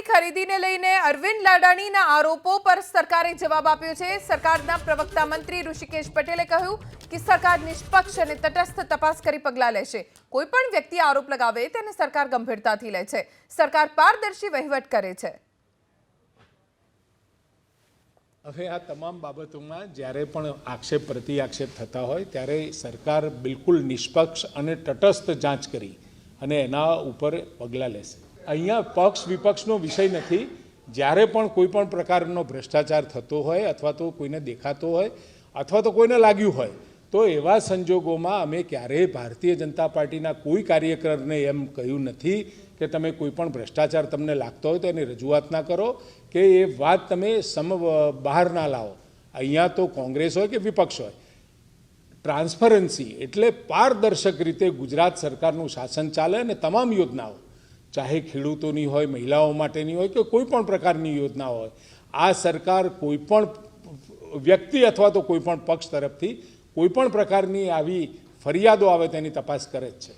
ખરીદીને લઈને અરવિંદ લાડાણીના આરોપો પર સરકારે જવાબ આપ્યો છે। સરકારના પ્રવક્તા મંત્રી ઋષિકેશ પટેલે કહ્યું કે સરકાર નિષ્પક્ષ અને તટસ્થ તપાસ કરી પગલાં લેશે। કોઈ પણ વ્યક્તિ આરોપ લગાવે તેને સરકાર ગંભીરતાથી લે છે। સરકાર પારદર્શી વહીવટ કરે છે। હવે આ તમામ બાબતોમાં જ્યારે પણ આક્ષેપ પ્રતિ આક્ષેપ થતા હોય ત્યારે સરકાર બિલકુલ નિષ્પક્ષ અને તટસ્થ જાંચ કરી અને એના ઉપર પગલાં લેશે। અહીંયા પક્ષ વિપક્ષનો વિષય નથી। જ્યારે પણ કોઈ પણ પ્રકારનો ભ્રષ્ટાચાર થતો હોય અથવા તો કોઈને દેખાતો હોય અથવા તો કોઈને લાગ્યું હોય તો એવા સંજોગોમાં અમે ક્યારેય ભારતીય જનતા પાર્ટીના કોઈ કાર્યકરને એમ કહ્યું નથી કે તમે કોઈ પણ ભ્રષ્ટાચાર તમને લાગતો હોય તો એની રજૂઆત ના કરો કે એ વાત તમે બહાર ના લાવો। અહીંયા તો કોંગ્રેસ હોય કે વિપક્ષ હોય, ટ્રાન્સપરન્સી એટલે પારદર્શક રીતે ગુજરાત સરકારનું શાસન ચાલે અને તમામ યોજનાઓ ચાહે ખેડૂતોની હોય, મહિલાઓ માટેની હોય કે કોઈ પણ પ્રકારની યોજના હોય, આ સરકાર કોઈ પણ વ્યક્તિ અથવા તો કોઈ પણ પક્ષ તરફથી કોઈ પણ પ્રકારની આવી ફરિયાદો આવે તેની તપાસ કરે જ છે।